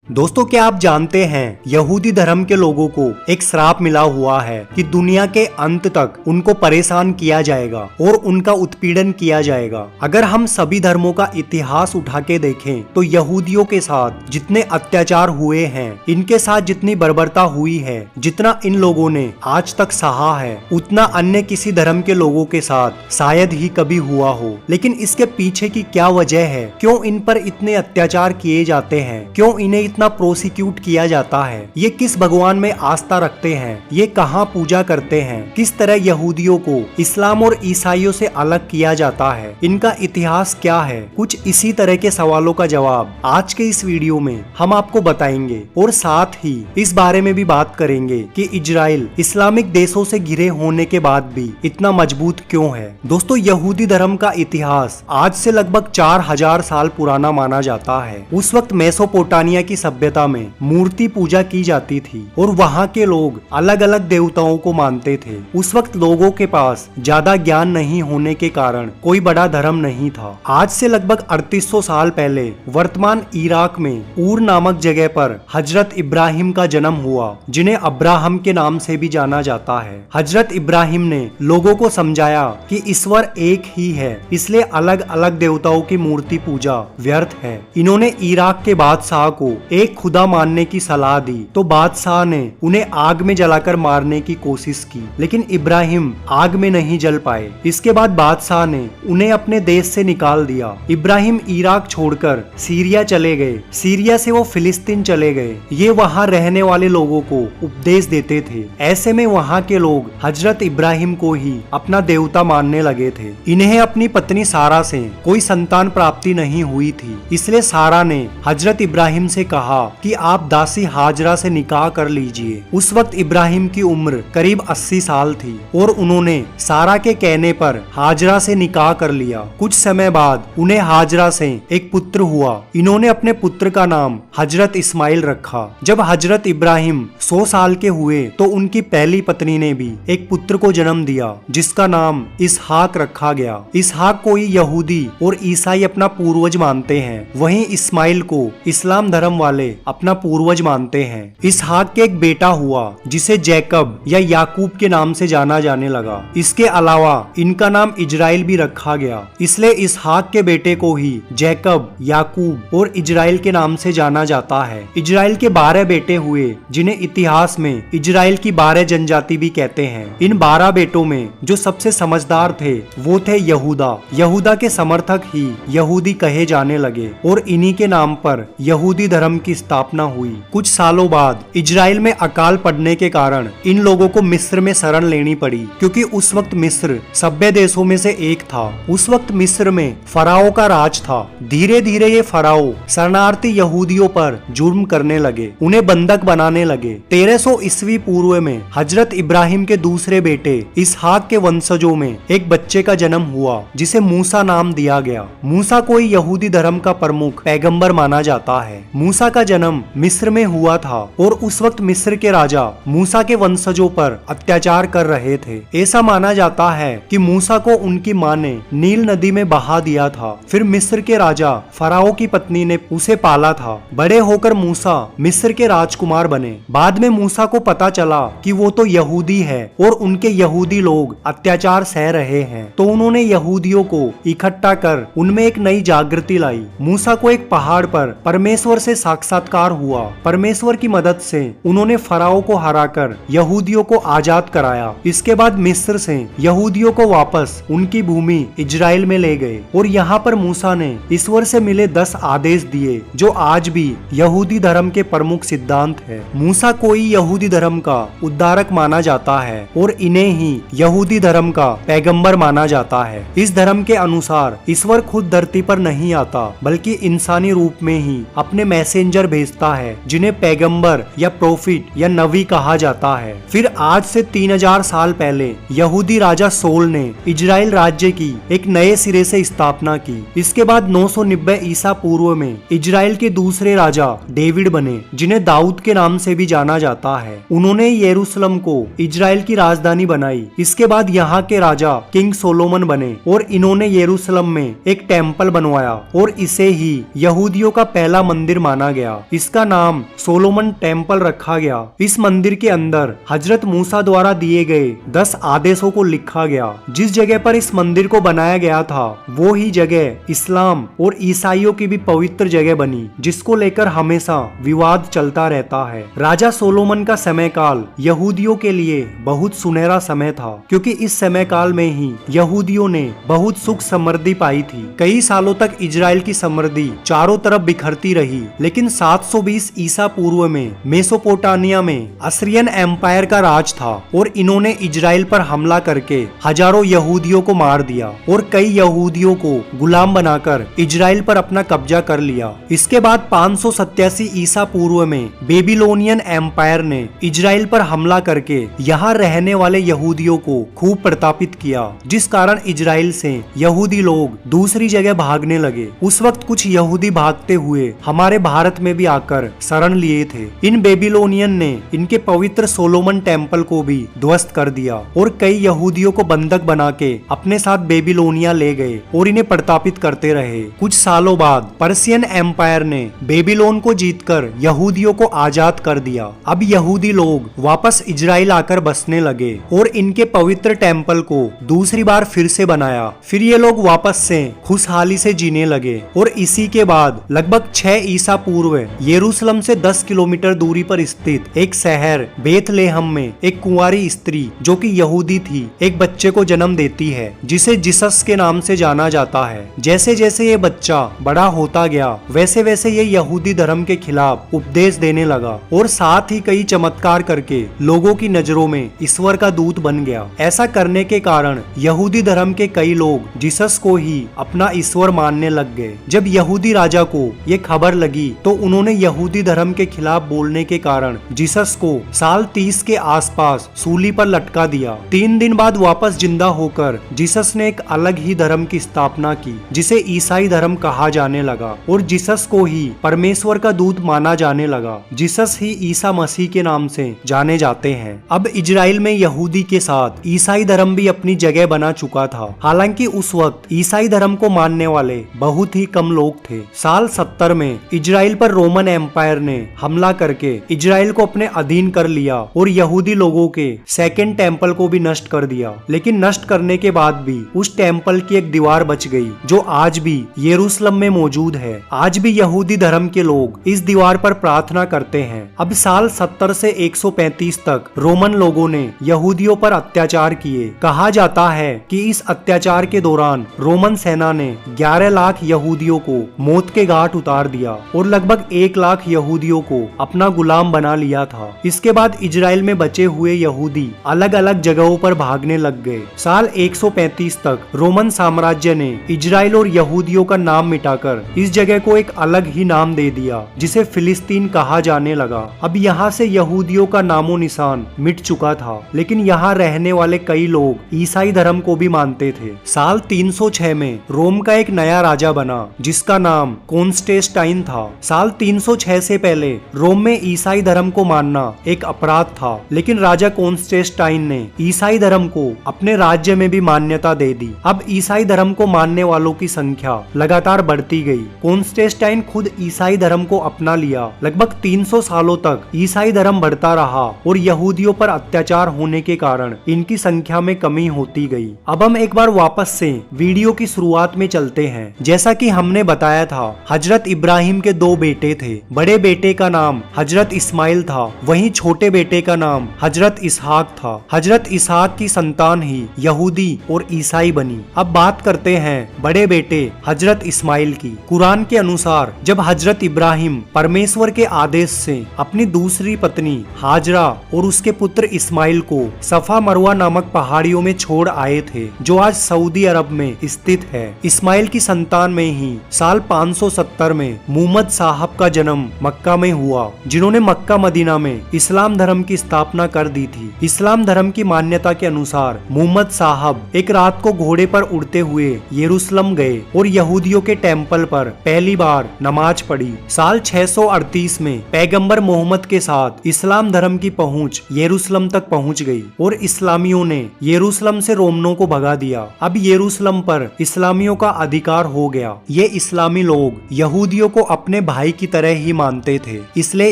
दोस्तों, क्या आप जानते हैं यहूदी धर्म के लोगों को एक श्राप मिला हुआ है कि दुनिया के अंत तक उनको परेशान किया जाएगा और उनका उत्पीड़न किया जाएगा। अगर हम सभी धर्मों का इतिहास उठा के देखें तो यहूदियों के साथ जितने अत्याचार हुए हैं, इनके साथ जितनी बर्बरता हुई है, जितना इन लोगों ने आज तक सहा है, उतना अन्य किसी धर्म के लोगों के साथ शायद ही कभी हुआ हो। लेकिन इसके पीछे की क्या वजह है? क्यों इन पर इतने अत्याचार किए जाते हैं? क्यों इन्हें इतना प्रोसिक्यूट किया जाता है? ये किस भगवान में आस्था रखते हैं? ये कहाँ पूजा करते हैं? किस तरह यहूदियों को इस्लाम और ईसाइयों से अलग किया जाता है? इनका इतिहास क्या है? कुछ इसी तरह के सवालों का जवाब आज के इस वीडियो में हम आपको बताएंगे और साथ ही इस बारे में भी बात करेंगे कि इजराइल इस्लामिक देशों से घिरे होने के बाद भी इतना मजबूत क्यों है। दोस्तों, यहूदी धर्म का इतिहास आज से लगभग 4000 साल पुराना माना जाता है। उस वक्त मेसोपोटामिया की सभ्यता में मूर्ति पूजा की जाती थी और वहाँ के लोग अलग अलग देवताओं को मानते थे। उस वक्त लोगों के पास ज्यादा ज्ञान नहीं होने के कारण कोई बड़ा धर्म नहीं था। आज से लगभग 3800 साल पहले वर्तमान इराक में ऊर नामक जगह पर हजरत इब्राहिम का जन्म हुआ, जिन्हें अब्राहम के नाम से भी जाना जाता है। हजरत इब्राहिम ने लोगों को समझाया कि ईश्वर एक ही है, इसलिए अलग अलग देवताओं की मूर्ति पूजा व्यर्थ है। इन्होंने इराक के बादशाह को एक खुदा मानने की सलाह दी तो बादशाह ने उन्हें आग में जलाकर मारने की कोशिश की, लेकिन इब्राहिम आग में नहीं जल पाए। इसके बाद बादशाह ने उन्हें अपने देश से निकाल दिया। इब्राहिम इराक छोड़कर सीरिया चले गए। सीरिया से वो फिलिस्तीन चले गए। ये वहाँ रहने वाले लोगों को उपदेश देते थे। ऐसे में वहाँ के लोग हजरत इब्राहिम को ही अपना देवता मानने लगे थे। इन्हें अपनी पत्नी सारा से कोई संतान प्राप्ति नहीं हुई थी, इसलिए सारा ने हजरत इब्राहिम से कहा कि आप दासी हाजरा से निकाह कर लीजिए। उस वक्त इब्राहिम की उम्र करीब 80 साल थी और उन्होंने सारा के कहने पर हाजरा से निकाह कर लिया। कुछ समय बाद उन्हें हाजरा से एक पुत्र हुआ। इन्होंने अपने पुत्र का नाम हजरत इस्माइल रखा। जब हजरत इब्राहिम 100 साल के हुए तो उनकी पहली पत्नी ने भी एक पुत्र को जन्म दिया, जिसका नाम इसहाक रखा गया। इसहाक को ही यहूदी और ईसाई अपना पूर्वज मानते हैं, वहीं इस्माइल को इस्लाम धर्म वाले अपना पूर्वज मानते हैं। इसहाक के एक बेटा हुआ जिसे जैकब या याकूब के नाम से जाना जाने लगा। इसके अलावा इनका नाम इजराइल भी रखा गया, इसलिए इसहाक के बेटे को ही जैकब, याकूब और इजराइल के नाम से जाना जाता है। इजराइल के 12 बेटे हुए, जिन्हें इतिहास में इजराइल की 12 जनजाति भी कहते हैं। इन 12 बेटों में जो सबसे समझदार थे वो थे यहूदा। यहूदा के समर्थक ही यहूदी कहे जाने लगे और इन्हीं के नाम पर यहूदी धर्म की स्थापना हुई। कुछ सालों बाद इजराइल में अकाल पड़ने के कारण इन लोगों को मिस्र में शरण लेनी पड़ी, क्योंकि उस वक्त मिस्र सभ्य देशों में से एक था। उस वक्त मिस्र में फराओ का राज था। धीरे धीरे ये फराओ शरणार्थी यहूदियों पर जुर्म करने लगे, उन्हें बंधक बनाने लगे। 1300 ईस्वी पूर्व में हजरत इब्राहिम के दूसरे बेटे इसहाक के वंशजों में एक बच्चे का जन्म हुआ, जिसे मूसा नाम दिया गया। मूसा को यहूदी धर्म का प्रमुख पैगंबर माना जाता है। मूसा का जन्म मिस्र में हुआ था और उस वक्त मिस्र के राजा मूसा के वंशजों पर अत्याचार कर रहे थे। ऐसा माना जाता है कि मूसा को उनकी मां ने नील नदी में बहा दिया था। फिर मिस्र के राजा फराओ की पत्नी ने उसे पाला था। बड़े होकर मूसा मिस्र के राजकुमार बने। बाद में मूसा को पता चला कि वो तो यहूदी है और उनके यहूदी लोग अत्याचार सह रहे हैं, तो उन्होंने यहूदियों को इकट्ठा कर उनमें एक नई जागृति लाई। मूसा को एक पहाड़ पर परमेश्वर से साक्षात्कार हुआ। परमेश्वर की मदद से उन्होंने फराओ को हराकर यहूदियों को आजाद कराया। इसके बाद मिस्र से यहूदियों को वापस उनकी भूमि इजराइल में ले गए और यहाँ पर मूसा ने ईश्वर से मिले 10 आदेश दिए, जो आज भी यहूदी धर्म के प्रमुख सिद्धांत है। मूसा को ही यहूदी धर्म का उद्धारक माना जाता है और इन्हें ही यहूदी धर्म का पैगंबर माना जाता है। इस धर्म के अनुसार ईश्वर खुद धरती पर नहीं आता, बल्कि इंसानी रूप में ही अपने मैसेंजर भेजता है, जिन्हें पैगंबर या प्रोफिट या नबी कहा जाता है। फिर आज से 3000 साल पहले यहूदी राजा सोल ने इजराइल राज्य की एक नए सिरे से स्थापना की। इसके बाद 990 ईसा पूर्व में इजराइल के दूसरे राजा डेविड बने, जिन्हें दाऊद के नाम से भी जाना जाता है। उन्होंने यरूशलेम को इजराइल की राजधानी बनाई। इसके बाद यहाँ के राजा किंग सोलोमन बने और इन्होंने यरूशलेम में एक टेम्पल बनवाया और इसे ही यहूदियों का पहला मंदिर माना गया। इसका नाम सोलोमन टेम्पल रखा गया। इस मंदिर के अंदर हजरत मूसा द्वारा दिए गए 10 आदेशों को लिखा गया। जिस जगह पर इस मंदिर को बनाया गया था वो ही जगह इस्लाम और ईसाइयों की भी पवित्र जगह बनी, जिसको लेकर हमेशा विवाद चलता रहता है। राजा सोलोमन का समय काल यहूदियों के लिए बहुत सुनहरा समय था, क्योंकि इस समय काल में ही यहूदियों ने बहुत सुख समृद्धि पाई थी। कई सालों तक इजराइल की समृद्धि चारों तरफ बिखरती रही, लेकिन 720 ईसा पूर्व में मेसोपोटामिया में असीरियन एम्पायर का राज था और इन्होंने इजराइल पर हमला करके हजारों यहूदियों को मार दिया और कई यहूदियों को गुलाम बनाकर इजराइल पर अपना कब्जा कर लिया। इसके बाद 587 ईसा पूर्व में बेबीलोनियन एम्पायर ने इजराइल पर हमला करके यहाँ रहने वाले यहूदियों को खूब प्रतापित किया, जिस कारण इजराइल से यहूदी लोग दूसरी जगह भागने लगे। उस वक्त कुछ यहूदी भागते हुए हमारे भारत में भी आकर शरण लिए थे। इन बेबीलोनियन ने इनके पवित्र सोलोमन टेम्पल को भी ध्वस्त कर दिया और कई यहूदियों को बंधक बना के अपने साथ बेबीलोनिया ले गए और इन्हें प्रतापित करते रहे। कुछ सालों बाद पर्शियन एम्पायर ने बेबीलोन को जीतकर यहूदियों को आजाद कर दिया। अब यहूदी लोग वापस इजराइल आकर बसने लगे और इनके पवित्र टेम्पल को दूसरी बार फिर से बनाया। फिर ये लोग वापस से खुशहाली से जीने लगे और इसी के बाद लगभग 6 ईसा पूर्व यरूशलेम से 10 किलोमीटर दूरी पर स्थित एक शहर बेथलेहम में एक कुंवारी स्त्री जो कि यहूदी थी एक बच्चे को जन्म देती है, जिसे जीसस के नाम से जाना जाता है। जैसे जैसे ये बच्चा बड़ा होता गया वैसे वैसे ये यहूदी धर्म के खिलाफ उपदेश देने लगा और साथ ही कई चमत्कार करके लोगों की नजरों में ईश्वर का दूत बन गया। ऐसा करने के कारण यहूदी धर्म के कई लोग जीसस को ही अपना ईश्वर मानने लग गए। जब यहूदी राजा को ये खबर लगी तो उन्होंने यहूदी धर्म के खिलाफ बोलने के कारण जीसस को साल 30 के आसपास सूली पर लटका दिया। 3 दिन बाद वापस जिंदा होकर जीसस ने एक अलग ही धर्म की स्थापना की, जिसे ईसाई धर्म कहा जाने लगा और जीसस को ही परमेश्वर का दूत माना जाने लगा। जीसस ही ईसा मसीह के नाम से जाने जाते हैं। अब इजराइल में यहूदी के साथ ईसाई धर्म भी अपनी जगह बना चुका था। हालांकि उस वक्त ईसाई धर्म को मानने वाले बहुत ही कम लोग थे। साल 70 में इजराइल पर रोमन एम्पायर ने हमला करके इजराइल को अपने अधीन कर लिया और यहूदी लोगों के सेकंड टेम्पल को भी नष्ट कर दिया। लेकिन नष्ट करने के बाद भी उस टेम्पल की एक दीवार बच गई जो आज भी यरूशलेम में मौजूद है। आज भी यहूदी धर्म के लोग इस दीवार पर प्रार्थना करते हैं। अब साल 70 से 135 तक रोमन लोगों ने यहूदियों पर अत्याचार किए। कहा जाता है कि इस अत्याचार के दौरान रोमन सेना ने 11 लाख यहूदियों को मौत के घाट उतार दिया और लगभग 1 लाख यहूदियों को अपना गुलाम बना लिया था। इसके बाद इजराइल में बचे हुए यहूदी अलग अलग जगहों पर भागने लग गए। साल 135 तक रोमन साम्राज्य ने इजराइल और यहूदियों का नाम मिटाकर इस जगह को एक अलग ही नाम दे दिया, जिसे फिलिस्तीन कहा जाने लगा। अब यहाँ से यहूदियों का नामो निशान मिट चुका था, लेकिन यहाँ रहने वाले कई लोग ईसाई धर्म को भी मानते थे। साल 306 में रोम का एक नया राजा बना जिसका नाम कॉन्स्टेंटाइन था। साल 306 से पहले रोम में ईसाई धर्म को मानना एक अपराध था, लेकिन राजा कॉन्स्टेंटाइन ने ईसाई धर्म को अपने राज्य में भी मान्यता दे दी। अब ईसाई धर्म को मानने वालों की संख्या लगातार बढ़ती गई। कॉन्स्टेंटाइन खुद ईसाई धर्म को अपना लिया। लगभग 300 सालों तक ईसाई धर्म बढ़ता रहा और यहूदियों पर अत्याचार होने के कारण इनकी संख्या में कमी होती गई। अब हम एक बार वापस से वीडियो की शुरुआत में चलते हैं। जैसा कि हमने बताया था, हजरत इब्राहिम के 2 बेटे थे। बड़े बेटे का नाम हजरत इस्माइल था, वहीं छोटे बेटे का नाम हजरत इसहाक था। हजरत इसहाक की संतान ही यहूदी और ईसाई बनी। अब बात करते हैं बड़े बेटे हजरत इस्माइल की। कुरान के अनुसार जब हजरत इब्राहिम परमेश्वर के आदेश से अपनी दूसरी पत्नी हाजरा और उसके पुत्र इस्माइल को सफा मरवा नामक पहाड़ियों में छोड़ आए थे, जो आज सऊदी अरब में स्थित है। इस्माइल की संतान में ही साल 570 में मुहम्मद साहब का जन्म मक्का में हुआ, जिन्होंने मक्का मदीना में इस्लाम धर्म की स्थापना कर दी थी। इस्लाम धर्म की मान्यता के अनुसार मुहम्मद साहब एक रात को घोड़े पर उड़ते हुए यरूशलेम गए और यहूदियों के टेम्पल पर पहली बार नमाज पढ़ी। साल 638 में पैगंबर मोहम्मद के साथ इस्लाम धर्म की पहुंच यरूशलेम तक पहुंच गई और इस्लामियों ने यरूशलेम से रोमनों को भगा दिया। अब यरूशलेम पर इस्लामियों का अधिकार हो गया। ये इस्लामी लोग यहूदियों को अपने भाई भाई की तरह ही मानते थे। इसलिए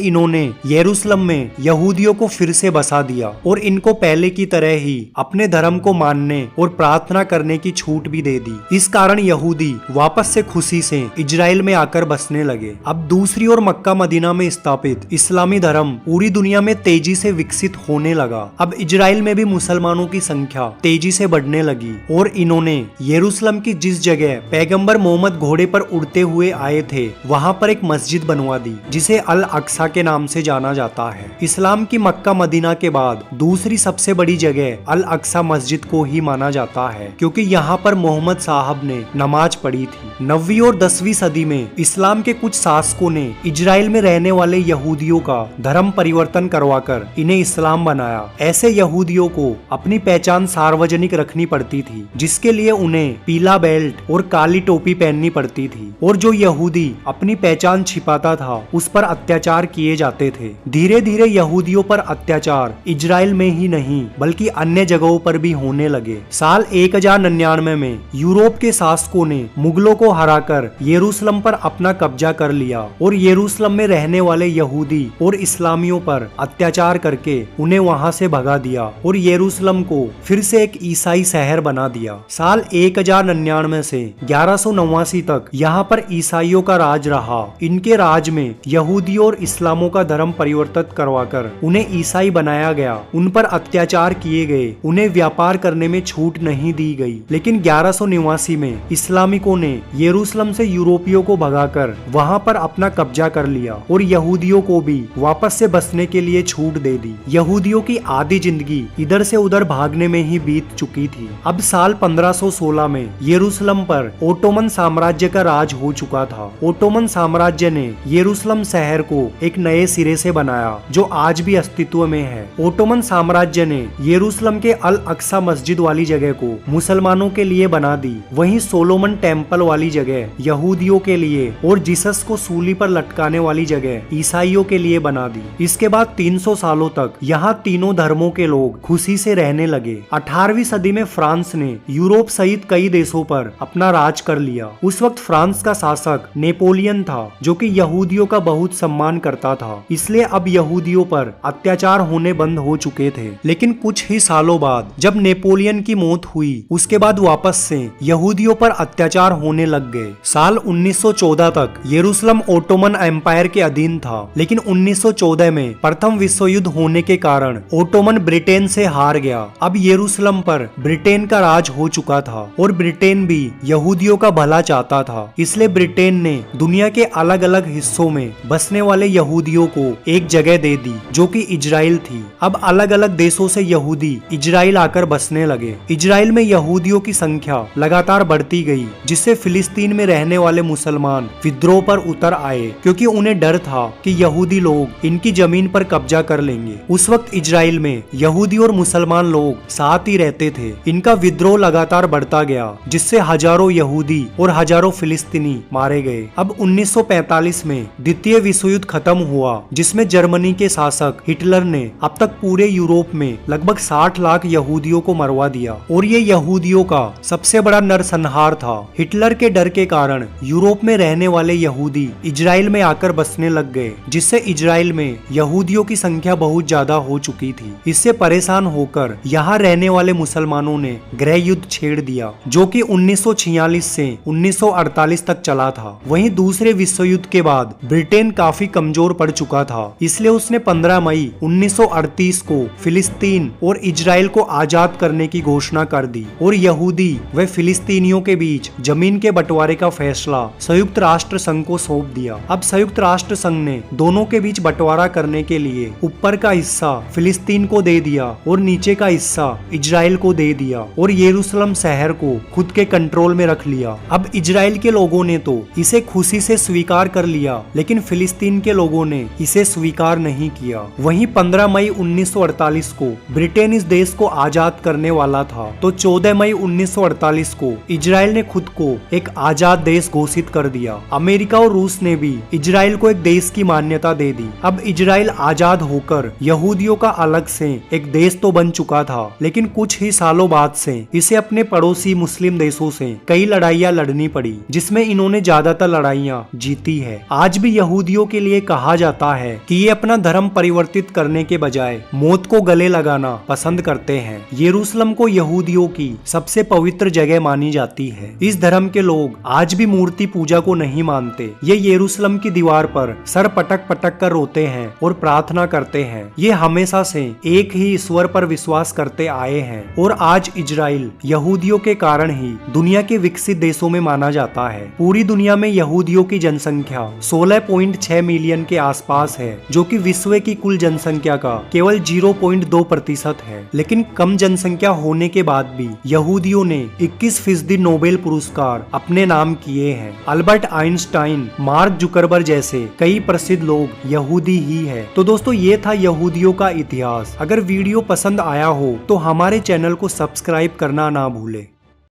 इन्होंने यरूशलेम में यहूदियों को फिर से बसा दिया और इनको पहले की तरह ही अपने धर्म को मानने और प्रार्थना करने की छूट भी दे दी। इस कारण यहूदी वापस से खुशी से इजराइल में आकर बसने लगे। अब दूसरी ओर मक्का मदीना में स्थापित इस्लामी धर्म पूरी दुनिया में तेजी से विकसित होने लगा। अब इजराइल में भी मुसलमानों की संख्या तेजी से बढ़ने लगी और इन्होंने यरूशलेम की जिस जगह पैगंबर मोहम्मद घोड़े पर उड़ते हुए आए थे वहां पर एक मस्जिद बनवा दी जिसे अल अक्सा के नाम से जाना जाता है। इस्लाम की मक्का मदीना के बाद दूसरी सबसे बड़ी जगह अल अक्सा मस्जिद को ही माना जाता है क्योंकि यहाँ पर मोहम्मद साहब ने नमाज पढ़ी थी। 9वीं और 10वीं सदी में इस्लाम के कुछ शासकों ने इजराइल में रहने वाले यहूदियों का धर्म परिवर्तन करवाकर इन्हें इस्लाम बनाया। ऐसे यहूदियों को अपनी पहचान सार्वजनिक रखनी पड़ती थी जिसके लिए उन्हें पीला बेल्ट और काली टोपी पहननी पड़ती थी और जो यहूदी अपनी पहचान छिपाता था उस पर अत्याचार किए जाते थे। धीरे धीरे यहूदियों पर अत्याचार इजराइल में ही नहीं बल्कि अन्य जगहों पर भी होने लगे। साल 1099 में यूरोप के शासकों ने मुगलों को हराकर यरूशलेम पर अपना कब्जा कर लिया और यरूशलेम में रहने वाले यहूदी और इस्लामियों पर अत्याचार करके उन्हें वहां से भगा दिया और यरूशलेम को फिर से एक ईसाई शहर बना दिया। साल 1099 से 1189 तक यहाँ पर ईसाइयों का राज रहा। इनके राज में यहूदियों और इस्लामों का धर्म परिवर्तित करवाकर उन्हें ईसाई बनाया गया। उन पर अत्याचार किए गए, उन्हें व्यापार करने में छूट नहीं दी गई। लेकिन 1189 में इस्लामिकों ने यरूशलेम से यूरोपियों को भगाकर वहां पर अपना कब्जा कर लिया और यहूदियों को भी वापस से बसने के लिए छूट दे दी। यहूदियों की आधी जिंदगी इधर से उधर भागने में ही बीत चुकी थी। अब साल 1516 में यरूशलेम पर ओटोमन साम्राज्य का राज हो चुका था। ओटोमन साम्राज्य ने यरूशलेम शहर को एक नए सिरे से बनाया जो आज भी अस्तित्व में है। ओटोमन साम्राज्य ने यरूशलेम के अल अक्सा मस्जिद वाली जगह को मुसलमानों के लिए बना दी। वहीं सोलोमन टेम्पल वाली जगह यहूदियों के लिए और जीसस को सूली पर लटकाने वाली जगह ईसाइयों के लिए बना दी। इसके बाद 300 सालों तक यहाँ तीनों धर्मों के लोग खुशी से रहने लगे। 18वीं सदी में फ्रांस ने यूरोप सहित कई देशों पर अपना राज कर लिया। उस वक्त फ्रांस का शासक नेपोलियन था जो कि यहूदियों का बहुत सम्मान करता था, इसलिए अब यहूदियों पर अत्याचार होने बंद हो चुके थे। लेकिन कुछ ही सालों बाद जब नेपोलियन की मौत हुई उसके बाद वापस से यहूदियों पर अत्याचार होने लग गए। साल 1914 तक यरूशलेम ओटोमन एम्पायर के अधीन था, लेकिन 1914 में प्रथम विश्व युद्ध होने के कारण ओटोमन ब्रिटेन से हार गया। अब यरूशलेम पर ब्रिटेन का राज हो चुका था और ब्रिटेन भी यहूदियों का भला चाहता था, इसलिए ब्रिटेन ने दुनिया के अलग अलग हिस्सों में बसने वाले यहूदियों को एक जगह दे दी जो कि इजराइल थी। अब अलग अलग देशों से यहूदी इजराइल आकर बसने लगे। इजराइल में यहूदियों की संख्या लगातार बढ़ती गई, जिससे फिलिस्तीन में रहने वाले मुसलमान विद्रोह पर उतर आए क्योंकि उन्हें डर था कि यहूदी लोग इनकी जमीन पर कब्जा कर लेंगे। उस वक्त इजराइल में यहूदी और मुसलमान लोग साथ ही रहते थे। इनका विद्रोह लगातार बढ़ता गया जिससे हजारों यहूदी और हजारों फिलिस्तीनी मारे गए। अब 1945 में द्वितीय विश्व युद्ध खत्म हुआ जिसमें जर्मनी के शासक हिटलर ने अब तक पूरे यूरोप में लगभग 60 लाख यहूदियों को मरवा दिया और ये यहूदियों का सबसे बड़ा नरसंहार था। हिटलर के डर के कारण यूरोप में रहने वाले यहूदी इजराइल में आकर बसने लग गए, जिससे इजराइल में यहूदियों की संख्या बहुत ज्यादा हो चुकी थी। इससे परेशान होकर यहाँ रहने वाले मुसलमानों ने गृह युद्ध छेड़ दिया जो कि 1946 से 1948 तक चला था। वहीं दूसरे विश्व युद्ध के बाद ब्रिटेन काफी कमजोर पड़ चुका था, इसलिए उसने 15 मई 1938 को फिलिस्तीन और इजराइल को आजाद करने की घोषणा कर दी और यहूदी व फिलिस्तीनियों के बीच जमीन के बंटवारे का फैसला संयुक्त राष्ट्र संघ को सौंप दिया। अब संयुक्त राष्ट्र संघ ने दोनों के बीच बंटवारा करने के लिए ऊपर का हिस्सा फिलिस्तीन को दे दिया और नीचे का हिस्सा इजराइल को दे दिया और यरूशलेम शहर को खुद के कंट्रोल में रख लिया। अब इजराइल के लोगों ने तो इसे खुशी से स्वीकार कर लिया, लेकिन फिलिस्तीन के लोगों ने इसे स्वीकार नहीं किया। वहीं 15 मई 1948 को ब्रिटेन इस देश को आजाद करने वाला था, तो 14 मई 1948 को इजराइल ने खुद को एक आजाद देश घोषित कर दिया। अमेरिका और रूस ने भी इजराइल को एक देश की मान्यता दे दी। अब इजराइल आजाद होकर यहूदियों का अलग से एक देश तो बन चुका था, लेकिन कुछ ही सालों बाद से इसे अपने पड़ोसी मुस्लिम देशों से कई लड़ाइयां लड़नी पड़ी, जिसमें इन्होंने ज्यादातर लड़ाइयां जीती है। है। आज भी यहूदियों के लिए कहा जाता है कि ये अपना धर्म परिवर्तित करने के बजाय मौत को गले लगाना पसंद करते हैं। यरूशलेम को यहूदियों की सबसे पवित्र जगह मानी जाती है। इस धर्म के लोग आज भी मूर्ति पूजा को नहीं मानते। ये यरूशलेम की दीवार पर सर पटक पटक कर रोते हैं और प्रार्थना करते हैं। ये हमेशा से एक ही ईश्वर पर विश्वास करते आए हैं और आज इजराइल यहूदियों के कारण ही दुनिया के विकसित देशों में माना जाता है। पूरी दुनिया में यहूदियों की जनसंख्या 16.6 मिलियन के आसपास है, जो कि विश्व की कुल जनसंख्या का केवल 0.2% है। लेकिन कम जनसंख्या होने के बाद भी यहूदियों ने 21% नोबेल पुरस्कार अपने नाम किए हैं। अल्बर्ट आइंस्टाइन, मार्क जुकरबर्ग जैसे कई प्रसिद्ध लोग यहूदी ही है। तो दोस्तों, ये था यहूदियों का इतिहास। अगर वीडियो पसंद आया हो तो हमारे चैनल को सब्सक्राइब करना ना भूले।